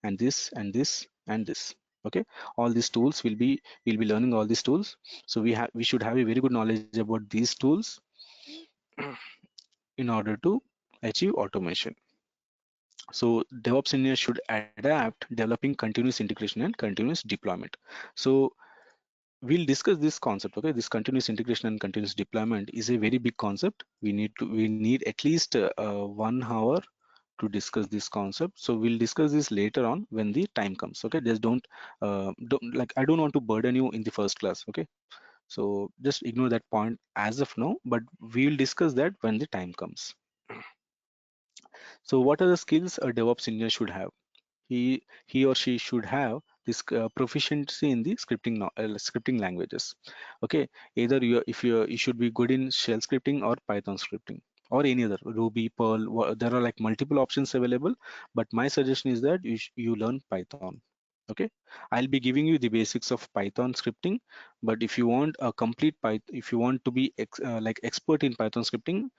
and this and this. Okay, all these tools we'll be learning all these tools. So we should have a very good knowledge about these tools in order to achieve automation. So DevOps engineers should adapt developing continuous integration and continuous deployment. So we'll discuss this concept. Okay, this continuous integration and continuous deployment is a very big concept. We need at least 1 hour to discuss this concept. So we'll discuss this later on when the time comes. Okay, just don't like, I don't want to burden you in the first class. Okay, so just ignore that point as of now, but we will discuss that when the time comes. So what are the skills a DevOps engineer should have? He or she should have this proficiency in the scripting languages. Okay, either you should be good in shell scripting or Python scripting or any other Ruby, Perl. There are like multiple options available, but my suggestion is that you learn Python. Okay, I'll be giving you the basics of Python scripting, but if you want a complete Python, if you want to be like expert in Python scripting,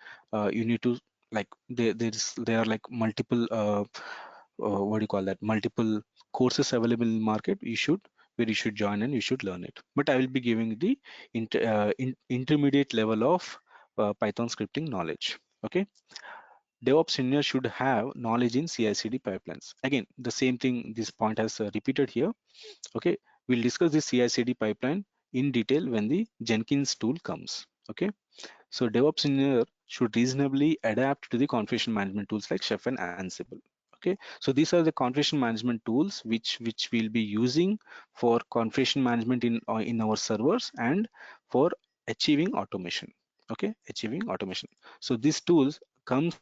you need to, like, there are like multiple what do you call that, multiple courses available in the market. Where you should join and you should learn it. But I will be giving the intermediate level of Python scripting knowledge. Okay, DevOps engineer should have knowledge in CI/CD pipelines. Again, the same thing. This point has repeated here. Okay, we'll discuss the CI/CD pipeline in detail when the Jenkins tool comes. Okay, so DevOps engineer should reasonably adapt to the configuration management tools like Chef and Ansible. Okay, so these are the configuration management tools which we'll be using for configuration management in our servers and for achieving automation. Okay, achieving automation. So these tools comes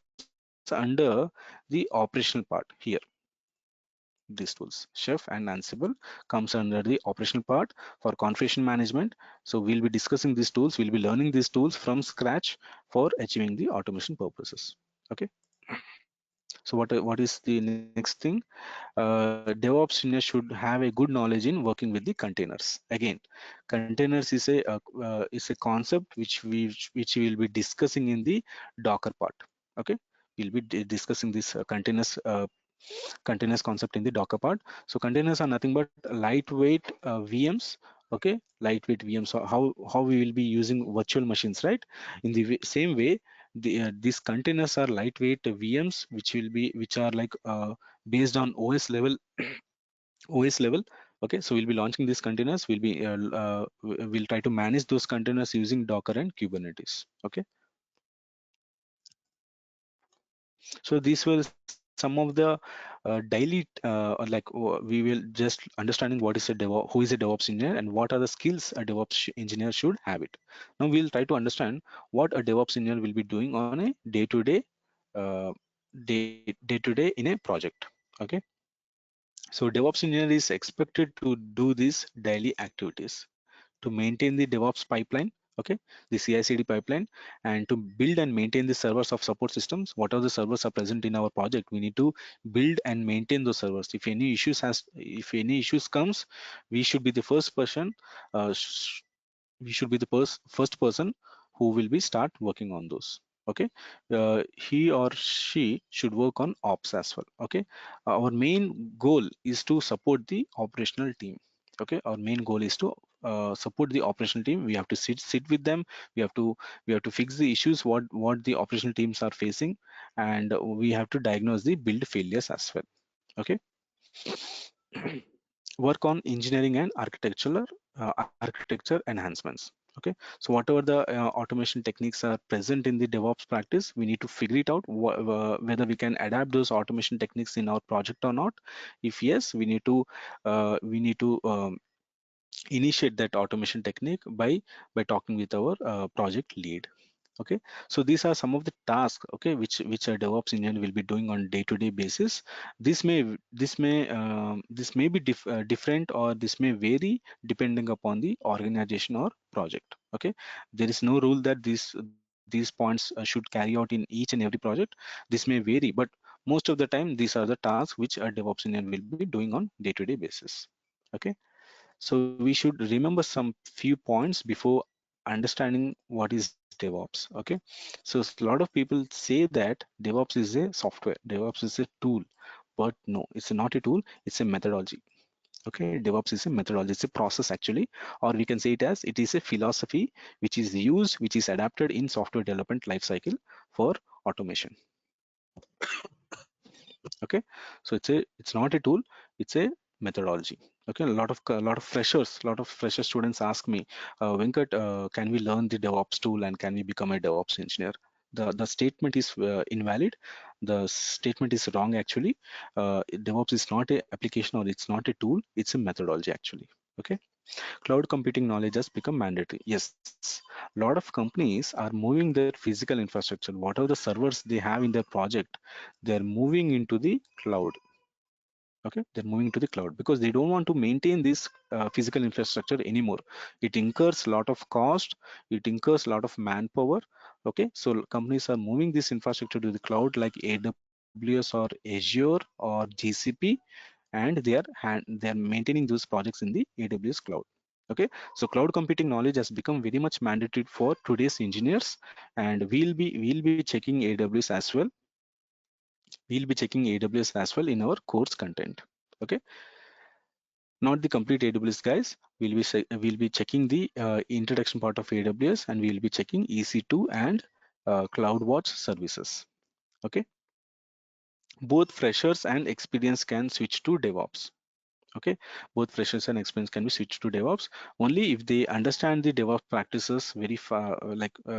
under the operational part here. These tools, Chef and Ansible, comes under the operational part for configuration management. So we'll be discussing these tools. We'll be learning these tools from scratch for achieving the automation purposes. Okay. So what is the next thing? DevOps engineer should have a good knowledge in working with the containers. Again, containers is a concept which we will be discussing in the Docker part. Okay, we'll be discussing this containers concept in the Docker part. So containers are nothing but lightweight VMs. Okay, lightweight VMs. So how we will be using virtual machines, right? In the same way, these containers are lightweight VMs which are like based on OS level. OS level. Okay, so we'll be launching these containers. We'll try to manage those containers using Docker and Kubernetes. Okay, so these were some some of the daily or like we will just understanding what is a DevOps, who is a DevOps engineer, and what are the skills a DevOps engineer should have it. Now we'll try to understand what a DevOps engineer will be doing on a day-to-day uh, day-to-day in a project. Okay, so DevOps engineer is expected to do these daily activities to maintain the DevOps pipeline, okay, the CI/CD pipeline, and to build and maintain the servers of support systems. What are the servers are present in our project? We need to build and maintain those servers. If any issues comes, we should be the first person. We should be the first person who will be start working on those. Okay, he or she should work on ops as well. Okay, our main goal is to support the operational team. Okay, our main goal is to support the operational team. We have to sit with them. we have to we have to fix the issues what the operational teams are facing, and we have to diagnose the build failures as well. Okay. Work on engineering and architecture enhancements. Okay, so whatever the automation techniques are present in the DevOps practice, we need to figure it out whether we can adapt those automation techniques in our project or not. If yes, we need to initiate that automation technique by talking with our project lead. Okay, so these are some of the tasks, okay, which a DevOps engineer will be doing on day-to-day basis. This may be different, or this may vary depending upon the organization or project. Okay, there is no rule that these points should carry out in each and every project. This may vary, but most of the time these are the tasks which a DevOps engineer will be doing on day-to-day basis. Okay, so we should remember some few points before understanding what is DevOps. Okay, so a lot of people say that DevOps is a software, DevOps is a tool, but no, it's not a tool, it's a methodology. Okay, DevOps is a methodology, it's a process actually, or we can say it as it is a philosophy which is adapted in software development lifecycle for automation. Okay, so it's not a tool, it's a methodology. Okay, a lot of fresher students ask me, Venkat, can we learn the DevOps tool and can we become a DevOps engineer? The statement is invalid. The statement is wrong actually. DevOps is not a application, or it's not a tool, it's a methodology actually. Okay, cloud computing knowledge has become mandatory. Yes, a lot of companies are moving their physical infrastructure, whatever the servers they have in their project, they're moving into the cloud. Okay, they're moving to the cloud because they don't want to maintain this physical infrastructure anymore. It incurs a lot of cost, it incurs a lot of manpower. Okay, so companies are moving this infrastructure to the cloud like AWS or Azure or GCP, and they're maintaining those projects in the AWS cloud. Okay, so cloud computing knowledge has become very much mandatory for today's engineers, and we'll be checking AWS as well. We'll be checking AWS as well in our course content. Okay, not the complete AWS guys. We'll be checking the introduction part of AWS, and we'll be checking EC2 and CloudWatch services. Okay, both freshers and experience can switch to DevOps. Okay, both freshers and experience can be switched to DevOps only if they understand the DevOps practices very far,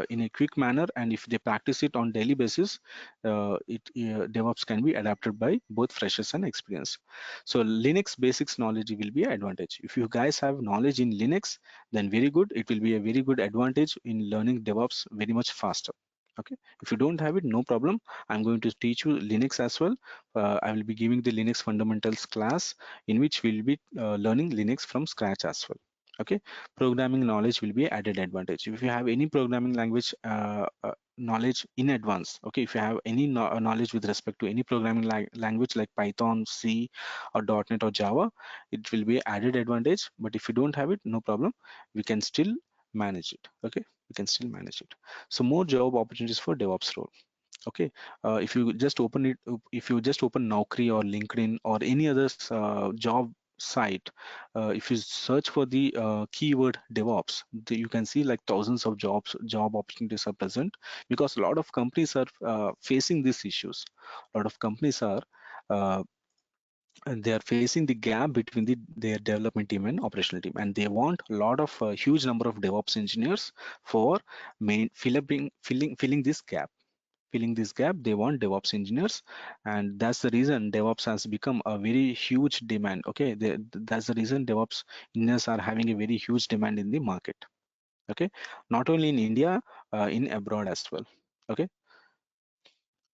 in a quick manner, and if they practice it on daily basis, DevOps can be adapted by both freshers and experience. So Linux basics knowledge will be an advantage. If you guys have knowledge in Linux, then very good, it will be a very good advantage in learning DevOps very much faster. Okay, if you don't have it, no problem, I'm going to teach you Linux as well. I will be giving the Linux fundamentals class, in which we'll be learning Linux from scratch as well. Okay, programming knowledge will be added advantage. If you have any programming language knowledge in advance, okay, if you have any knowledge with respect to any programming language like Python, C, or .NET or Java, it will be added advantage. But if you don't have it, no problem, we can still manage it. Okay, we can still manage it. So more job opportunities for DevOps role. Okay, if you just open Naukri or LinkedIn or any other job site, if you search for the keyword DevOps, you can see like thousands of job opportunities are present, because a lot of companies are facing these issues. A lot of companies are uh, and they are facing the gap between their development team and operational team, and they want a lot of huge number of DevOps engineers for filling this gap. filling this gap, they want DevOps engineers, and that's the reason DevOps has become a very huge demand. Okay, that's the reason DevOps engineers are having a very huge demand in the market. Okay, not only in India, in abroad as well. Okay,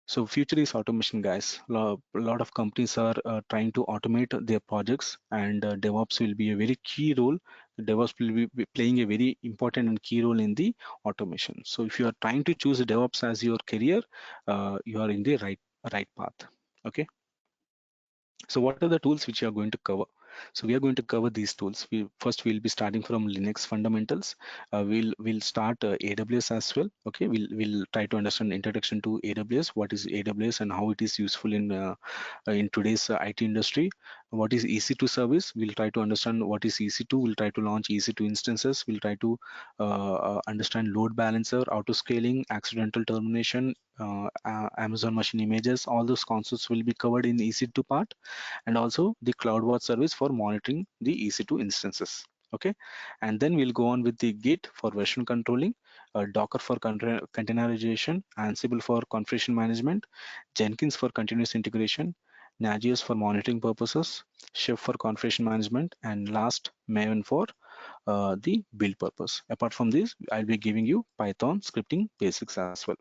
so future is automation, guys. A lot of companies are trying to automate their projects, and DevOps will be a very key role. DevOps will be playing a very important and key role in the automation. So if you are trying to choose DevOps as your career, you are in the right path. Okay. So what are the tools which you are going to cover? So we are going to cover these tools. First we'll be starting from Linux fundamentals. We'll start AWS as well. Okay, we'll try to understand introduction to AWS. What is AWS and how it is useful in today's IT industry. What is EC2 service? We'll try to understand what is EC2. We'll try to launch EC2 instances. We'll try to understand load balancer, auto scaling, accidental termination, Amazon machine images. All those concepts will be covered in EC2 part, and also the CloudWatch service for monitoring the EC2 instances. Okay, and then we'll go on with the Git for version controlling, Docker for containerization, Ansible for configuration management, Jenkins for continuous integration, Nagios for monitoring purposes, Chef for configuration management, and last Maven for the build purpose. Apart from this, I'll be giving you Python scripting basics as well.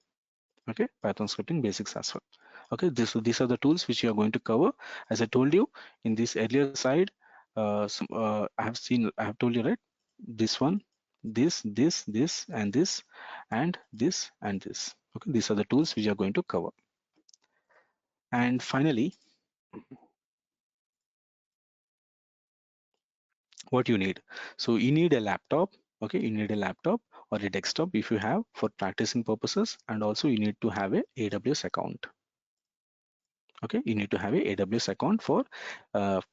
Okay, Python scripting basics as well. Okay, these are the tools which you are going to cover. As I told you in this earlier slide, I have told you, right, this one, this and this and this and this. Okay, these are the tools which you are going to cover. And finally, what you need. So you need a laptop. Okay, you need a laptop or a desktop if you have, for practicing purposes, and also you need to have a AWS account. Okay, you need to have a AWS account for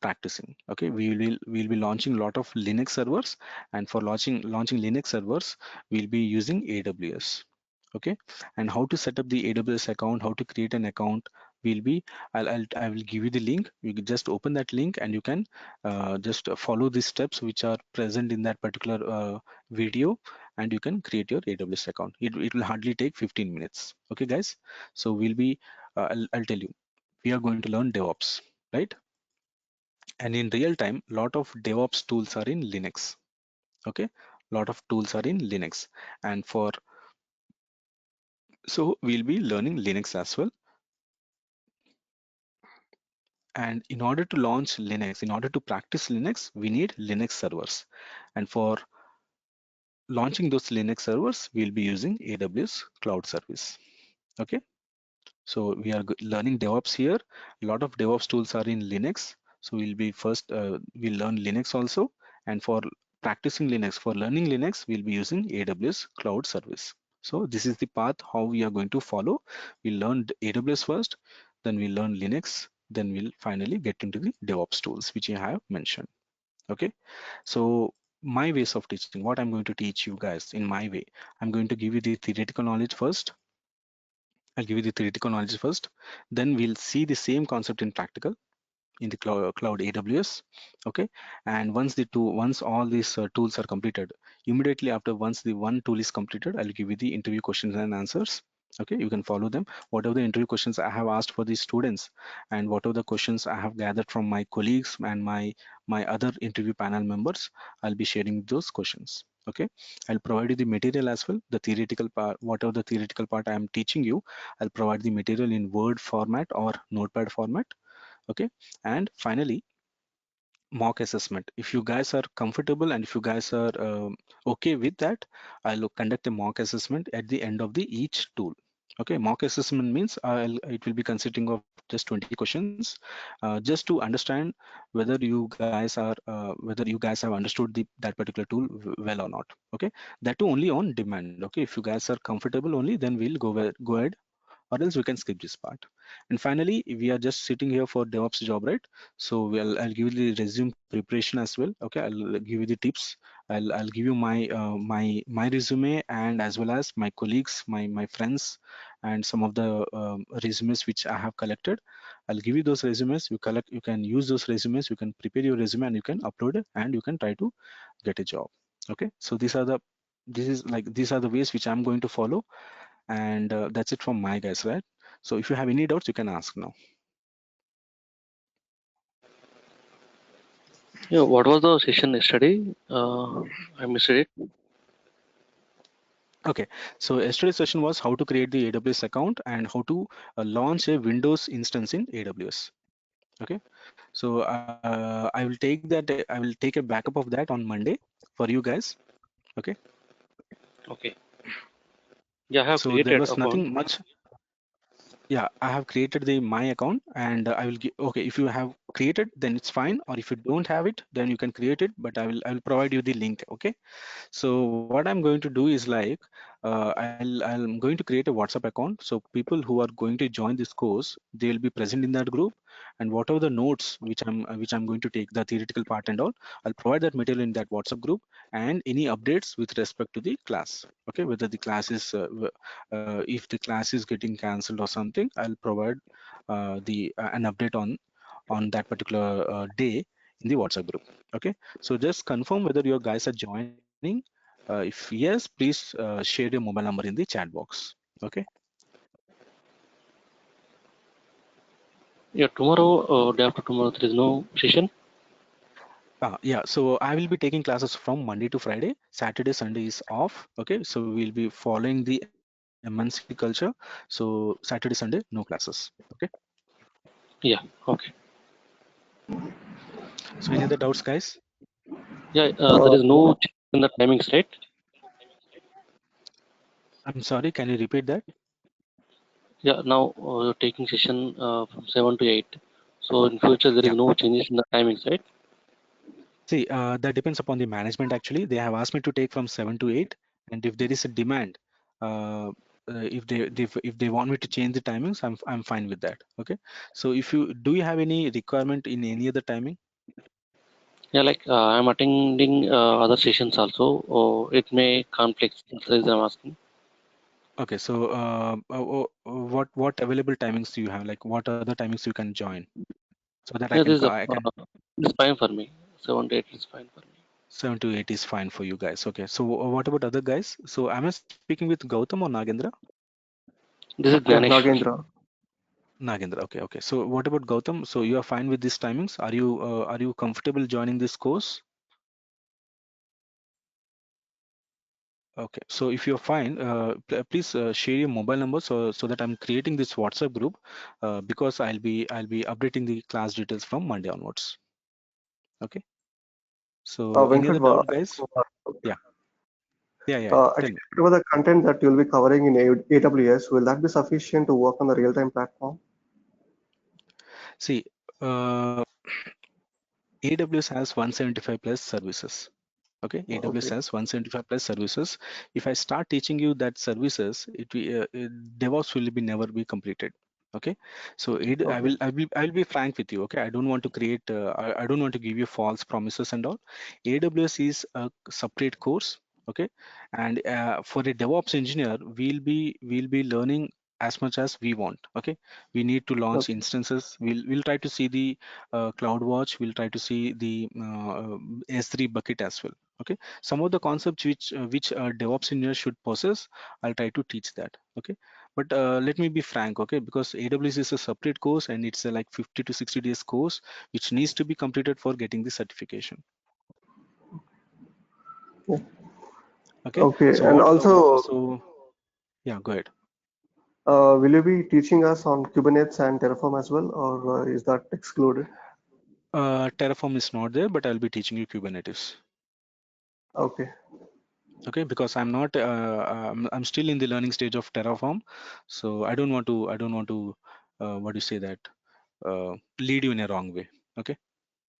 practicing. Okay, we'll be launching a lot of Linux servers, and for launching Linux servers, we'll be using AWS. Okay, and how to set up the AWS account, how to create an account will be, I will give you the link. You can just open that link and you can just follow the steps which are present in that particular video, and you can create your AWS account. It will hardly take 15 minutes. Okay, guys, so we'll be I'll tell you, we are going to learn DevOps, right? And in real time, lot of DevOps tools are in Linux. Okay, lot of tools are in Linux, and so we'll be learning Linux as well. And in order to launch Linux, in order to practice Linux, we need Linux servers. And for launching those Linux servers, we'll be using AWS Cloud Service. Okay, so we are learning DevOps here. A lot of DevOps tools are in Linux. So we'll be first, we'll learn Linux also. And for practicing Linux, for learning Linux, we'll be using AWS Cloud Service. So this is the path how we are going to follow. We'll learn AWS first, then we'll learn Linux, then we'll finally get into the DevOps tools, which I have mentioned. Okay, so my ways of teaching, what I'm going to teach you guys in my way, I'm going to give you the theoretical knowledge first. I'll give you the theoretical knowledge first, then we'll see the same concept in practical in the cloud AWS. Okay, and once all these tools are completed, immediately after, once the one tool is completed, I'll give you the interview questions and answers. Okay, you can follow them. Whatever the interview questions I have asked for the students, and whatever the questions I have gathered from my colleagues and my other interview panel members, I'll be sharing those questions. Okay, I'll provide you the material as well, the theoretical part. Whatever the theoretical part I am teaching you, I'll provide the material in Word format or Notepad format. Okay, and finally, mock assessment. If you guys are comfortable and if you guys are okay with that, I'll conduct a mock assessment at the end of the each tool. Okay, mock assessment means it will be consisting of just 20 questions, just to understand whether you guys have understood that particular tool well or not. Okay, that too only on demand. Okay, if you guys are comfortable only, then we'll go ahead, or else we can skip this part. And finally, we are just sitting here for DevOps job, right? So I'll give you the resume preparation as well. Okay, I'll give you the tips. I'll give you my resume, and as well as my colleagues, my friends, and some of the resumes which I have collected. I'll give you those resumes. You can use those resumes. You can prepare your resume and you can upload it, and you can try to get a job. Okay, so these are the ways which I'm going to follow. And that's it from my guys, right? So if you have any doubts, you can ask now. Yeah, what was the session yesterday? I missed it. Okay, so yesterday's session was how to create the AWS account and how to launch a Windows instance in AWS. Okay, so I will take a backup of that on Monday for you guys. Okay, Okay. Yeah, I have so there created was account. nothing much. Yeah, I have created the my account, and I will give, okay, if you have created, then it's fine, or if you don't have it, then you can create it, but I will provide you the link. Okay, so what I'm going to do is like I'm going to create a WhatsApp account, so people who are going to join this course, they will be present in that group, and whatever the notes which I'm going to take, the theoretical part and all, I'll provide that material in that WhatsApp group, and any updates with respect to the class. Okay, whether the class is if the class is getting cancelled or something, I'll provide the an update on that particular day in the WhatsApp group. Okay, so just confirm whether your guys are joining. If yes, please share your mobile number in the chat box. Okay. Yeah, tomorrow, day after tomorrow, there is no session. Yeah, so I will be taking classes from Monday to Friday. Saturday, Sunday is off. Okay, so we'll be following the MNC culture. So Saturday, Sunday, no classes. Okay. Yeah, okay. So any other doubts, guys? Yeah, there Uh, is no change in the timings, right? I'm sorry, can you repeat that? Yeah, now you're taking session from 7 to 8. So in future, there is Yeah. no changes in the timings, right? See, that depends upon the management actually. They have asked me to take from 7 to 8, and if there is a demand, uh, if they want me to change the timings, I'm fine with that. Okay. So if you do you have any requirement in any other timing? Yeah, like I'm attending other sessions also, or it may conflict. That's the reason I'm asking. Okay. So what available timings do you have? Like what other timings you can join so that Yeah, I can this is fine for me. 7 to 8 is fine for me. 7 to 8 is fine for you guys. Okay. So what about other guys? So am I speaking with Gautam or Nagendra? This is yeah, Ganesh. Nagendra. Nagendra. Okay. Okay. So what about Gautam? So you are fine with these timings? Are you comfortable joining this course? Okay, so if you're fine, please share your mobile number so that I'm creating this WhatsApp group because I'll be updating the class details from Monday onwards. Okay. So any other Venkat, doubt, guys? Yeah, yeah. Tell me. actually, whatever the content that you'll be covering in AWS, will that be sufficient to work on the real-time platform? See, AWS has 175 plus services. Okay, AWS Okay, has 175 plus services. If I start teaching you that services, DevOps will be never be completed. Okay, so okay, I will be frank with you. Okay, I don't want to create I don't want to give you false promises and all. AWS is a separate course. Okay, and for a DevOps engineer, we'll be learning as much as we want. Okay, we need to launch okay, instances. We'll try to see the CloudWatch. We'll try to see the S3 bucket as well. Okay, some of the concepts which DevOps engineer should possess, I'll try to teach that. Okay, but let me be frank. Okay, because AWS is a separate course and it's a like 50 to 60 days course which needs to be completed for getting the certification. yeah. Okay, Okay. so And also, yeah, go ahead. will you be teaching us on Kubernetes and Terraform as well, or is that excluded? Terraform is not there, but I'll be teaching you Kubernetes. Okay, Okay, because I'm still in the learning stage of Terraform, so I don't want to what do you say that lead you in a wrong way. Okay,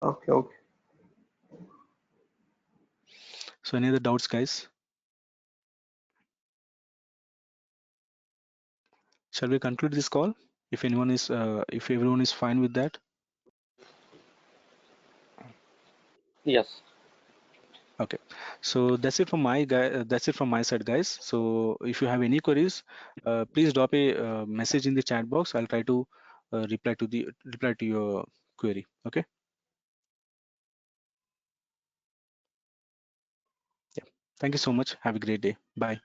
okay, okay. so any other doubts, guys? Shall we conclude this call? If everyone is fine with that. Yes. Okay, so that's it from my guy. That's it from my side, guys. So if you have any queries, please drop a message in the chat box. I'll try to reply to your query. Okay. Yeah. Thank you so much. Have a great day. Bye.